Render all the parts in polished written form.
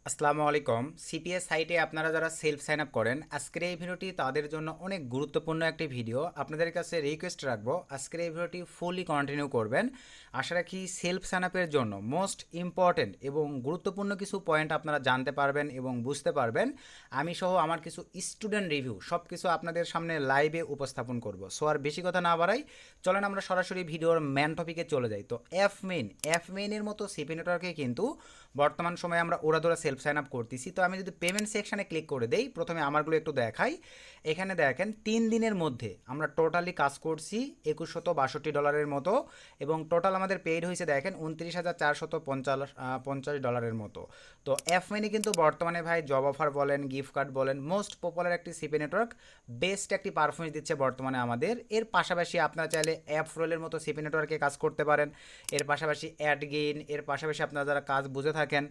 আসসালামু আলাইকুম। সিপিএস সাইটে আপনারা যারা সেলফ সাইন আপ করেন, আজকের এই ভিডিওটি তাদের জন্য অনেক গুরুত্বপূর্ণ একটি ভিডিও। আপনাদের কাছে রিকোয়েস্ট রাখবো আজকের এই ভিডিওটি ফুললি কন্টিনিউ করবেন। আশা রাখি সেলফ সাইন আপের জন্য মোস্ট ইম্পর্টেন্ট এবং গুরুত্বপূর্ণ কিছু পয়েন্ট আপনারা জানতে পারবেন এবং বুঝতে পারবেন। আমি সহ আমার কিছু স্টুডেন্ট রিভিউ সব কিছু আপনাদের সামনে লাইভে উপস্থাপন করব। সো আর বেশি কথা না বাড়াই, চলেন আমরা সরাসরি ভিডিওর ম্যান টপিকে চলে যাই। তো এফ মেইনের মতো সিপি নেটওয়ার্কে কিন্তু বর্তমান সময়ে আমরা ওরা সেলফ সাইন আপ করতেছি। তো আমি যদি পেমেন্ট সেকশানে ক্লিক করে দেই, প্রথমে আমারগুলো একটু দেখাই। এখানে দেখেন 3 দিনের মধ্যে আমরা টোটালি কাজ করছি $2162 মতো, এবং টোটাল আমাদের পেইড হয়েছে দেখেন $29,450 মতো। তো এফ মেনি কিন্তু বর্তমানে ভাই জব অফার বলেন, গিফট কার্ড বলেন, মোস্ট পপুলার একটি সিপি নেটওয়ার্ক, বেস্ট একটি পারফরমেন্স দিচ্ছে বর্তমানে আমাদের। এর পাশাপাশি আপনারা চাইলে অ্যাপ রোলের মতো সিপি নেটওয়ার্কে কাজ করতে পারেন। এর পাশাপাশি অ্যাডগেইন, এর পাশাপাশি আপনারা যারা কাজ বুঝে থাকেন,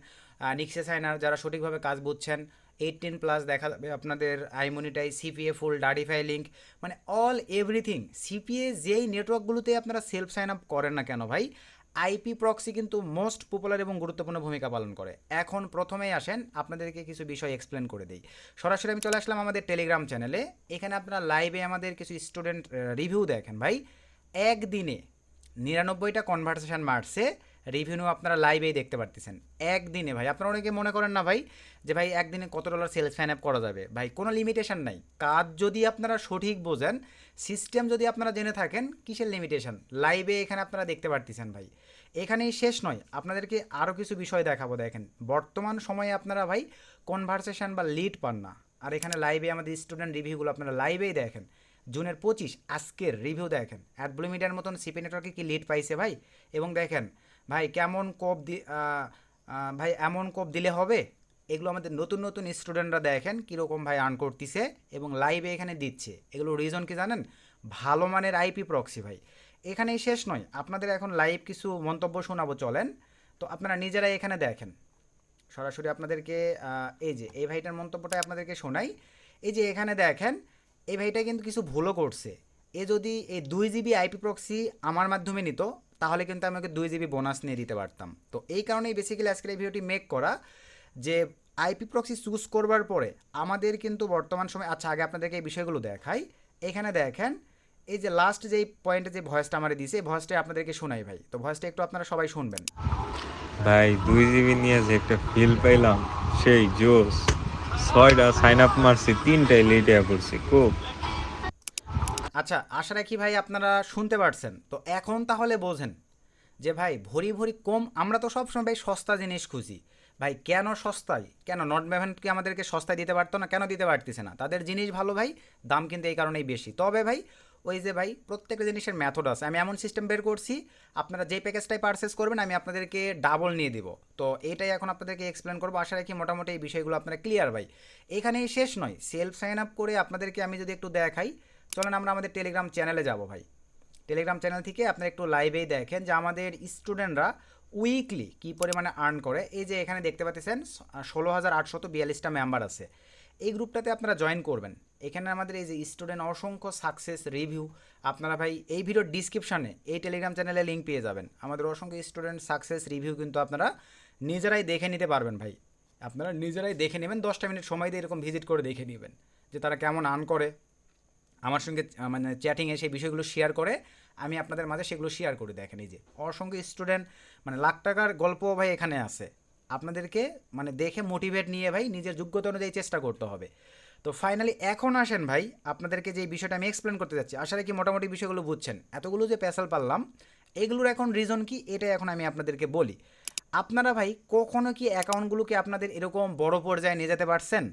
নিক্সে সাইনার যারা সঠিকভাবে কাজ বুঝছেন, 18+ দেখা যাবে আপনাদের আইমনিটাই, সিপিএ ফুল, ডাডিফাই লিঙ্ক, মানে অল এভরিথিং সিপিএ যেই নেটওয়ার্কগুলোতে আপনারা সেলফ সাইন আপ করেন না কেন ভাই, আইপি প্রক্সি কিন্তু মোস্ট পপুলার এবং গুরুত্বপূর্ণ ভূমিকা পালন করে। এখন প্রথমেই আসেন আপনাদেরকে কিছু বিষয় এক্সপ্লেন করে দিই। সরাসরি আমি চলে আসলাম আমাদের টেলিগ্রাম চ্যানেলে। এখানে আপনারা লাইভে আমাদের কিছু স্টুডেন্ট রিভিউ দেখেন ভাই। একদিনে 99টা কনভারসেশন মারছে, রিভিউ আপনারা লাইভেই দেখতে পারতেছেন। একদিনে ভাই, আপনারা অনেকে মনে করেন না ভাই যে ভাই একদিনে কত ডলার সেলস সাইন আপ করা যাবে, ভাই কোনো লিমিটেশন নাই। কাজ যদি আপনারা সঠিক বোঝেন, সিস্টেম যদি আপনারা জেনে থাকেন, কিসের লিমিটেশন, লাইভে এখানে আপনারা দেখতে পারতেছেন ভাই। এখানেই শেষ নয়, আপনাদেরকে আরও কিছু বিষয় দেখাবো। দেখেন বর্তমান সময়ে আপনারা ভাই কনভারসেশন বা লিড পান না, আর এখানে লাইভে আমাদের স্টুডেন্ট রিভিউগুলো আপনারা লাইভেই দেখেন। জুনের 25 আজকের রিভিউ দেখেন, অ্যাডব্লু মিডিয়ার মতন সিপি নেটওয়ার্কে কি লিড পাইছে ভাই। এবং দেখেন ভাই কেমন কোপ ভাই এমন কোপ দিলে হবে, এগুলো আমাদের নতুন নতুন স্টুডেন্টরা দেখেন কীরকম ভাই আর্ন করতেছে এবং লাইভে এখানে দিচ্ছে। এগুলো রিজন কি জানেন? ভালো মানের আইপি প্রক্সি ভাই। এখানেই শেষ নয়, আপনাদের এখন লাইভ কিছু মন্তব্য শোনাবো, চলেন। তো আপনারা নিজেরাই এখানে দেখেন। সরাসরি আপনাদেরকে এই যে এই ভাইটার মন্তব্যটাই আপনাদেরকে শোনাই। এই যে এখানে দেখেন, এই ভাইটা কিন্তু কিছু ভুলও করছে। এ যদি এই 2 জিবি আইপি প্রক্সি আমার মাধ্যমে নিত, তাহলে কিন্তু আমাকে 2 জিবি বোনাস নিয়ে দিতে পারতাম। তো এই কারণেই বেসিক্যালি আজকের এই ভিডিওটি মেক করা, যে আইপি প্রক্সি চুজ করবার পরে আমাদের কিন্তু বর্তমান সময়, আচ্ছা আগে আপনাদেরকে এই বিষয়গুলো দেখাই। এখানে দেখেন এই যে লাস্ট যেই পয়েন্টে যে ভয়েসটা আমার দিয়েছে, এই ভয়েসটা আপনাদেরকে শোনাই ভাই। তো ভয়েসটা একটু আপনারা সবাই শুনবেন। ভাই 2 জিবি নিয়ে যে একটা ফিল পাইলাম, সেই জোস। 6টা সাইন আপ মারছি, 3টাই লেটে করছি খুব। আচ্ছা, আশা রাখি ভাই আপনারা শুনতে পারছেন। তো এখন তাহলে বোঝেন যে ভাই ভরি ভরি কম, আমরা তো সবসময় ভাই সস্তা জিনিস খুঁজি ভাই। কেন সস্তায়, কেন নট ব্যাভেন কি আমাদেরকে সস্তায় দিতে পারতো না, কেন দিতে পারতেছে না? তাদের জিনিস ভালো ভাই, দাম কিন্তু এই কারণেই বেশি। তবে ভাই ওই যে ভাই প্রত্যেকটা জিনিসের মেথড আছে। আমি এমন সিস্টেম বের করছি, আপনারা যে প্যাকেজটাই পারচেস করবেন আমি আপনাদেরকে ডাবল নিয়ে দিব। তো এইটাই এখন আপনাদেরকে এক্সপ্লেন করবো। আশা রাখি মোটামুটি এই বিষয়গুলো আপনারা ক্লিয়ার ভাই। এখানেই শেষ নয়, সেলফ সাইন আপ করে আপনাদেরকে আমি যদি একটু দেখাই, চলেন আমরা আমাদের টেলিগ্রাম চ্যানেলে যাব ভাই। টেলিগ্রাম চ্যানেল থেকে আপনারা একটু লাইভেই দেখেন যে আমাদের স্টুডেন্টরা উইকলি কী পরিমাণে আর্ন করে। এই যে এখানে দেখতে পাচ্ছেন 16,842টা মেম্বার আছে। এই গ্রুপটাতে আপনারা জয়েন করবেন। এখানে আমাদের এই যে স্টুডেন্ট অসংখ্য সাকসেস রিভিউ, আপনারা ভাই এই ভিডিওর ডিসক্রিপশানে এই টেলিগ্রাম চ্যানেলে লিঙ্ক পেয়ে যাবেন। আমাদের অসংখ্য স্টুডেন্ট সাকসেস রিভিউ কিন্তু আপনারা নিজেরাই দেখে নিতে পারবেন ভাই। আপনারা নিজেরাই দেখে নেবেন, 10টা মিনিট সময় দিয়ে এরকম ভিজিট করে দেখে নেবেন যে তারা কেমন আর্ন করে। আমার সঙ্গে মানে চ্যাটিংয়ে সেই বিষয়গুলো শেয়ার করে, আমি আপনাদের মাঝে সেগুলো শেয়ার করে। দেখেন এই যে অসংখ্য স্টুডেন্ট, মানে লাখ টাকার গল্প ভাই এখানে আছে। আপনাদেরকে মানে দেখে মোটিভেট নিয়ে ভাই নিজের যোগ্যতা অনুযায়ী চেষ্টা করতে হবে। তো ফাইনালি এখন আসেন ভাই, আপনাদেরকে যে বিষয়টা আমি এক্সপ্লেন করতে যাচ্ছি, আশা রাখি মোটামুটি বিষয়গুলো বুঝছেন। এতগুলো যে পেশাল পারলাম, এগুলোর এখন রিজন কি, এটা এখন আমি আপনাদেরকে বলি। আপনারা ভাই কখনো কি অ্যাকাউন্টগুলোকে আপনাদের এরকম বড় পর্যায়ে নিয়ে যেতে পারছেন?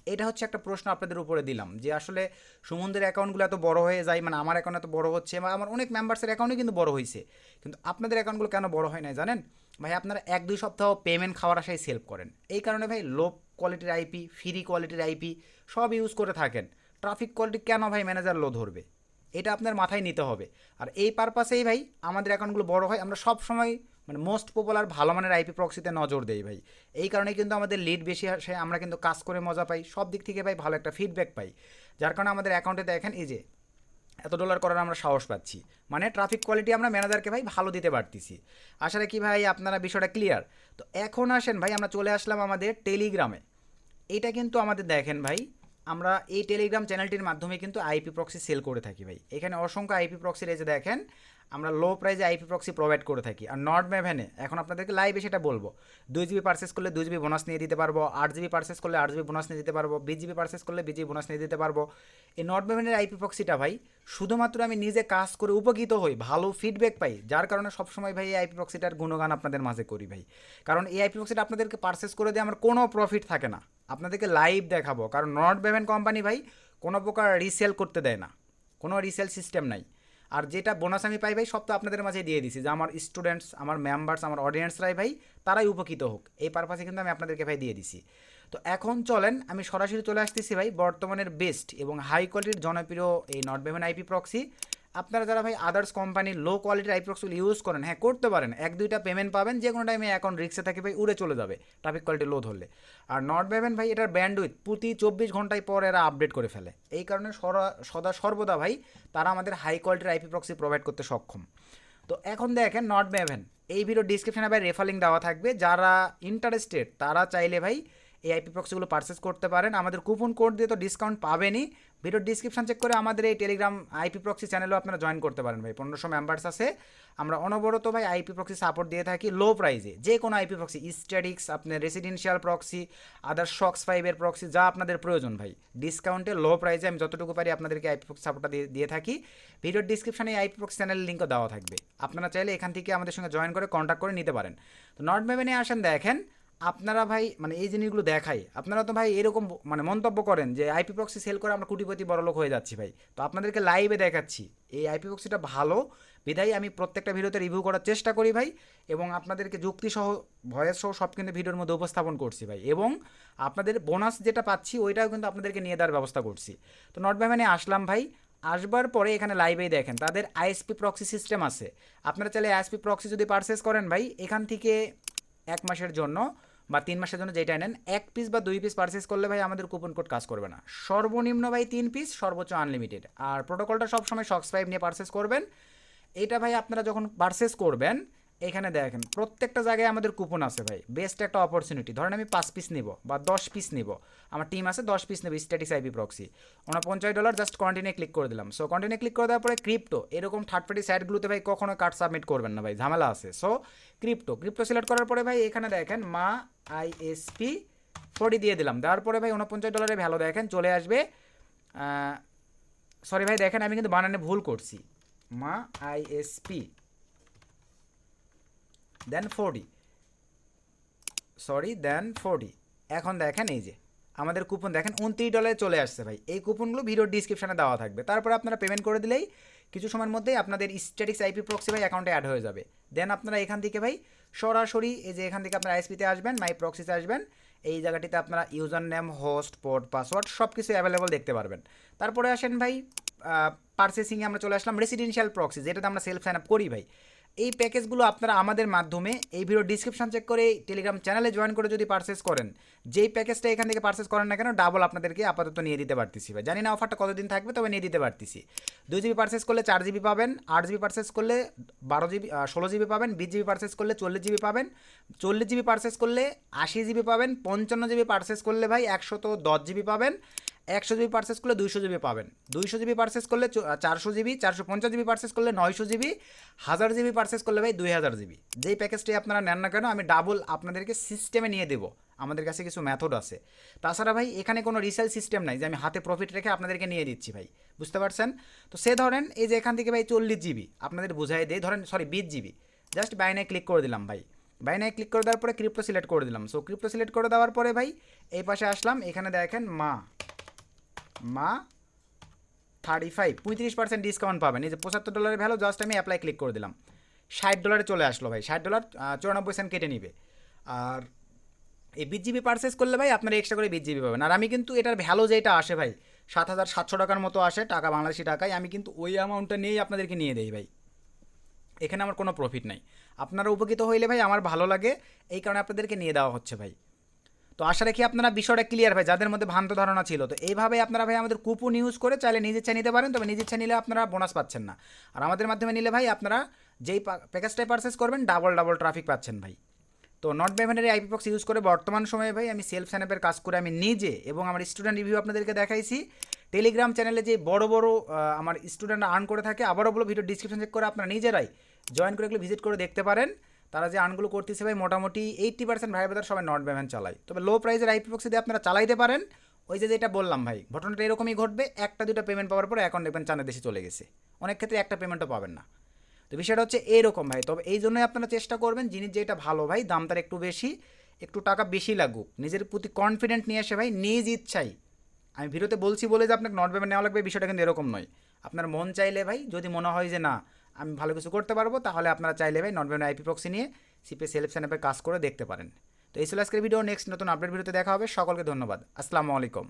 এটা হচ্ছে একটা প্রশ্ন আপনাদের উপরে দিলাম, যে আসলে সুমনদের অ্যাকাউন্টগুলো এত বড় হয়ে যায়, মানে আমার অ্যাকাউন্ট এত বড় হচ্ছে, বা আমার অনেক মেম্বার্সের অ্যাকাউন্টই কিন্তু বড় হয়েছে, কিন্তু আপনাদের অ্যাকাউন্টগুলো কেন বড় হয় না জানেন? ভাই আপনারা 1-2 সপ্তাহ পেমেন্ট খাওয়ার আশায় সেলফ করেন। এই কারণে ভাই লো কোয়ালিটির আইপি, ফ্রি কোয়ালিটির আইপি সব ইউজ করে থাকেন। ট্রাফিক কোয়ালিটি কেন ভাই ম্যানেজার লো ধরবে? এটা আপনার মাথায় নিতে হবে। আর এই পারপাসেই ভাই আমাদের অ্যাকাউন্টগুলো বড় হয়। আমরা সব সময় মানে মোস্ট পপুলার ভালো মানের আইপি প্রক্সিতে নজর দেই ভাই। এই কারণে কিন্তু আমাদের লিড বেশি আসে, আমরা কিন্তু কাজ করে মজা পাই, সব দিক থেকে ভাই ভালো একটা ফিডব্যাক পাই। যার কারণে আমাদের অ্যাকাউন্টে দেখেন এই যে এত ডলার করার আমরা সাহস পাচ্ছি, মানে ট্রাফিক কোয়ালিটি আমরা ম্যানেজারকে ভাই ভালো দিতে পারতেছি। আশা রাখি ভাই আপনারা বিষয়টা ক্লিয়ার। তো এখন আসেন ভাই, আমরা চলে আসলাম আমাদের টেলিগ্রামে। এটা কিন্তু আমাদের দেখেন ভাই, আমরা এই টেলিগ্রাম চ্যানেলটির মাধ্যমে কিন্তু আইপি প্রক্সি সেল করে থাকি ভাই। এখানে অসংখ্য আইপি প্রক্সির এই যে দেখেন, আমরা লো প্রাইসে আইপি প্রক্সি প্রোভাইড করে থাকি। আর নট ম্যাভেনে এখন আপনাদেরকে লাইভে সেটা বলবো, 2 জিবি পারচেস করলে 2 জিবি বোনাস নিয়ে দিতে পারবো, 8 জিবি পারচেস করলে 8 জিবি বোনাস নিয়ে দিতে পারবো, 20 জিবি পারচেস করলে 20 জিবি বোনাস নিয়ে দিতে পারবো। এই নট ম্যাভেনের আইপি প্রক্সিটা ভাই শুধুমাত্র আমি নিজে কাজ করে উপকৃত হই, ভালো ফিডব্যাক পাই, যার কারণে সবসময় ভাই এই আইপি প্রক্সিটার গুণগান আপনাদের মাঝে করি ভাই। কারণ এই আইপি প্রক্সিটা আপনাদেরকে পারচেস করে দিয়ে আমার কোনো প্রফিট থাকে না, আপনাদেরকে লাইভ দেখাবো। কারণ নট ম্যাভেন কোম্পানি ভাই কোনো প্রকার রিসেল করতে দেয় না, কোনো রিসেল সিস্টেম নাই। আর যেটা বোনাস আমি পাই ভাই সব তো আপনাদের মাঝে দিয়ে দিছি, যে আমার স্টুডেন্টস, আমার মেম্বার্স, আমার অডিয়েন্সরাই ভাই তারাই উপকৃত হোক, এই পারপাসে কিন্তু আমি আপনাদেরকে ভাই দিয়ে দিছি। তো এখন চলেন আমি সরাসরি চলে আসতেছি ভাই বর্তমানের বেস্ট এবং হাই কোয়ালিটির জনপ্রিয় এই নট ভেভেন আইপি প্রক্সি। আপনারা যারা ভাই আদার্স কোম্পানির লো কোয়ালিটির আইপি প্রক্সিগুলো ইউজ করেন, হ্যাঁ করতে পারেন, 1-2টা পেমেন্ট পাবেন, যে কোনো টাইমে অ্যাকাউন্ট রিক্সে থাকে ভাই উড়ে চলে যাবে ট্রাফিক কোয়ালিটি লো ধরলে। আর নট ভেভেন ভাই এটার ব্যান্ডউইথ প্রতি 24 ঘন্টায় পর এরা আপডেট করে ফেলে, এই কারণে সদা সর্বদা ভাই তারা আমাদের হাই কোয়ালিটির আইপি প্রক্সি প্রোভাইড করতে সক্ষম। তো এখন দেখেন নট ভেভেন, এই ভিডিও ডিসক্রিপশনে ভাই রেফার লিঙ্ক দেওয়া থাকবে, যারা ইন্টারেস্টেড তারা চাইলে ভাই এই আইপি প্রক্সিগুলো পারচেস করতে পারেন। আমাদের কুপন কোড দিয়ে তো ডিসকাউন্ট পাবেনই, ভিডিওর ডিসক্রিপশন চেক করে আমাদের এই টেলিগ্রাম আইপি প্রক্সি চ্যানেলেও আপনারা জয়েন করতে পারেন ভাই। 1500 মেম্বার্স আছে, আমরা অনবরত ভাই আইপি প্রক্সি সাপোর্ট দিয়ে থাকি লো প্রাইসে। যে কোনো আইপি প্রক্সি, স্ট্যাটিক্স, আপনার রেসিডেন্সিয়াল প্রক্সি, আদার শক্স 5-এর প্রক্সি, যা আপনাদের প্রয়োজন ভাই ডিসকাউন্টে লো প্রাইসে আমি যতটুকু পারি আপনাদেরকে আইপি প্রক্সি সাপোর্টটা দিয়ে থাকি। ভিডিওর ডিসক্রিপশনে আইপি প্রক্সি চ্যানেলের লিঙ্কও দেওয়া থাকবে, আপনারা চাইলে এখান থেকে আমাদের সঙ্গে জয়েন করে কন্ট্যাক্ট করে নিতে পারেন। তো নট ভেভেনে আসেন, দেখেন আপনারা ভাই মানে এই জিনিসগুলো দেখাই, আপনারা তো ভাই এরকম মানে মন্তব্য করেন যে আইপি প্রক্সি সেল করে আমরা কোটিপতি বড়লোক হয়ে যাচ্ছি ভাই। তো আপনাদেরকে লাইভে দেখাচ্ছি এই আইপি প্রক্সিটা ভালো বিধায় আমি প্রত্যেকটা ভিডিওতে রিভিউ করার চেষ্টা করি ভাই, এবং আপনাদেরকে যুক্তিসহ ভয়েস সহ সব কিন্তু ভিডিওর মধ্যে উপস্থাপন করছি ভাই, এবং আপনাদের বোনাস যেটা পাচ্ছি ওইটাও কিন্তু আপনাদেরকে নিয়ে দেওয়ার ব্যবস্থা করছি। তো নট ভেভেনে আসলাম ভাই, আসবার পরে এখানে লাইভেই দেখেন তাদের আইএসপি প্রক্সি সিস্টেম আছে। আপনারা চাইলে আইএসপি প্রক্সি যদি পারচেস করেন ভাই, এখান থেকে 1 মাসের জন্য বা 3 মাসের জন্য যেটা নেন, 1 পিস বা 2 পিস পারচেস করলে ভাই আমাদের কুপন কোড কাজ করবে না। সর্বনিম্ন ভাই 3 পিস, সর্বোচ্চ আনলিমিটেড। আর প্রোটোকলটা সবসময় শক্স 5 নিয়ে পারচেস করবেন। এটা ভাই আপনারা যখন পারচেস করবেন, এখানে দেখেন প্রত্যেকটা জায়গায় আমাদের কুপন আছে ভাই, বেস্ট একটা অপরচুনিটি। ধরেন আমি 5 পিস নিব বা 10 পিস নিব, আমার টিম আছে 10 পিস নেব statics IP proxy, $49 just continue click করে দিলাম। সো কন্টিনিউ ক্লিক করে দেওয়ার পরে ক্রিপ্টো, এরকম থার্ড পার্টি সাইটগুলোতে ভাই কখনো কার্ড সাবমিট করবেন না ভাই, ঝামেলা আছে। সো ক্রিপ্টো সিলেক্ট করার পরে ভাই এখানে দেখেন মা আইএসপি 40 দিয়ে দিলাম, দেওয়ার পরে ভাই $49 ভ্যালু দেখেন চলে আসবে। সরি ভাই দেখেন আমি কিন্তু বানানে ভুল করছি, মা আইএসপি দেন 40, সরি দেন 40। এখন দেখেন এই যে আমাদের কুপন দেখেন $29 চলে আসছে ভাই। এই কুপনগুলো ভিডিওর ডিসক্রিপশনে দেওয়া থাকবে, তারপরে আপনারা পেমেন্ট করে দিলেই কিছু সময়ের মধ্যেই আপনাদের স্ট্যাটিক্স আইপি প্রক্সি ভাই অ্যাকাউন্টে অ্যাড হয়ে যাবে। দেন আপনারা এখান থেকে ভাই সরাসরি এই যে এখান থেকে আপনারা আইএসপিতে আসবেন, মাই প্রক্সিতে আসবেন, এই জায়গাটিতে আপনারা user name, host, port, password সব কিছু অ্যাভেলেবল দেখতে পারবেন। তারপরে আসেন ভাই পারচেসিংয়ে আমরা চলে আসলাম রেসিডেন্সিয়াল প্রক্সি, যেটাতে আমরা সেলফ সাইন আপ করি ভাই। এই প্যাকেজগুলো আপনারা আমাদের মাধ্যমে এই ভিডিও ডিসক্রিপশন চেক করে টেলিগ্রাম চ্যানেলে জয়েন করে যদি পারচেস করেন, যেই প্যাকেজটা এখান থেকে পারচেস করেন না কেন ডাবল আপনাদেরকে আপাতত নিয়ে দিতে পারতেছি ভাই। জানি না অফারটা কতদিন থাকবে, তবে নিয়ে দিতে পারতেছি। 2 জিবি পারচেস করলে 4 জিবি পাবেন, 8 জিবি পারচেস করলে 12 জিবি 16 জিবি পাবেন, 20 জিবি পারচেস করলে 40 জিবি পাবেন, 40 জিবি পারচেস করলে 80 জিবি পাবেন, 55 জিবি পারচেস করলে ভাই 110 জিবি পাবেন, 100 জিবি পারচেস করলে 200 জিবি পাবেন, 200 জিবি পারচেস করলে 400 জিবি, 450 জিবি পারচেস করলে 900 জিবি, 1000 জিবি পারচেস করলে ভাই 2000 জিবি। যেই প্যাকেজটাই আপনারা নেন না কেন আমি ডাবল আপনাদেরকে সিস্টেমে নিয়ে দেবো, আমাদের কাছে কিছু মেথড আছে। তাছাড়া ভাই এখানে কোনো রিসেল সিস্টেম নাই যে আমি হাতে প্রফিট রেখে আপনাদেরকে নিয়ে দিচ্ছি ভাই, বুঝতে পারছেন? তো সে ধরেন এই যে এখান থেকে ভাই 40 জিবি আপনাদের বুঝাই দেয়, ধরেন সরি 20 জিবি, জাস্ট বাইনায় ক্লিক করে দিলাম ভাই। বাইনায় ক্লিক করে দেওয়ার পরে ক্রিপ্টো সিলেক্ট করে দিলাম। সো ক্রিপ্টো সিলেক্ট করে দেওয়ার পরে ভাই এই পাশে আসলাম, এখানে দেখেন মা 35 35% ডিসকাউন্ট পাবেন। এই যে $75 ভ্যালু, জাস্ট আমি অ্যাপ্লাই ক্লিক করে দিলাম, $60 চলে আসলো ভাই। $60 94 সেন্ট কেটে নিবে। আর এই 20 জিবি পারচেস করলে ভাই আপনারা এক্সট্রা করে 20 জিবি পাবেন। আর আমি কিন্তু এটার ভ্যালু যেটা আসে ভাই 7700 টাকার মতো আসে টাকা, বাংলাদেশি টাকায়, আমি কিন্তু ওই অ্যামাউন্টটা নিয়েই আপনাদেরকে নিয়ে দেই ভাই। এখানে আমার কোনো প্রফিট নাই, আপনারা উপকৃত হইলে ভাই আমার ভালো লাগে, এই কারণে আপনাদেরকে নিয়ে দেওয়া হচ্ছে ভাই। তো তো আশা রাখি আপনারা বিষয়টা ক্লিয়ার ভাই, যাদের মধ্যে ভ্রান্ত ধারণা ছিল। তো এইভাবে আপনারা ভাই আমাদের কুপন ইউজ করে চাইলে নিজ ইচ্ছা নিতে পারেন, তবে নিজ ইচ্ছা নিলে আপনারা বোনাস পাচ্ছেন না। আর আমাদের মাধ্যমে নিলে ভাই আপনারা যেই প্যাকেজটাই পারচেস করবেন ডাবল ডাবল ট্রাফিক পাচ্ছেন ভাই। তো নট পেমেন্টের আইপি বক্স ইউজ করে বর্তমান সময়ে ভাই আমি সেলফ স্যানাপের কাজ করে আমি নিজে এবং আমার স্টুডেন্ট রিভিউ আপনাদেরকে দেখাইছি। টেলিগ্রাম চ্যানেলে যে বড় বড় আমার স্টুডেন্টরা আর্ন করে থাকে, আবারও বলো ভিডিও ডিসক্রিপশন চেক করে আপনারা নিজেরাই জয়েন করে এগুলো ভিজিট করে দেখতে পারেন। তারা যে আর্নগুলো করতেছে ভাই মোটামুটি 80% ভাই বাজার সবাই নট পেমেন্ট চালায়। তবে লো প্রাইসের আইপি বক্স দিয়ে আপনারা চালাইতে পারেন, ওই যে যেটা বললাম ভাই ঘটনাটা এরকমই ঘটবে, একটা দুটো পেমেন্ট পাওয়ার পরে অ্যাকাউন্ট দেখবেন চাঁদে দেশে চলে গেছে, অনেক ক্ষেত্রে একটা পেমেন্টও পাবেন না। তো বিষয়টা হচ্ছে এইরকম ভাই। তবে এই জন্যই আপনারা চেষ্টা করবেন জিনিস যেটা ভালো ভাই, দাম তার একটু বেশি, একটু টাকা বেশি লাগুক, নিজের প্রতি কনফিডেন্ট নিয়ে এসে ভাই নিজ ইচ্ছাই, আমি ভিডিওতে বলছি বলে যে আপনাকে নট পেমেন্ট নেওয়া লাগবে বিষয়টা কিন্তু এরকম নয়। আপনার মন চাইলে ভাই, যদি মনে হয় যে না আমি ভালো কিছু করতে পারবো, তাহলে আপনারা চাইলে ভাই নট পেমেন্ট আইপি প্রক্সি নিয়ে সিপে সেলফ স্যানাপে কাজ করে দেখতে পারেন। তো এই ছিল আজকের ভিডিও, নেক্সট নতুন আপডেট ভিডিওতে দেখা হবে। সকলকে ধন্যবাদ, আসসালামু আলাইকুম।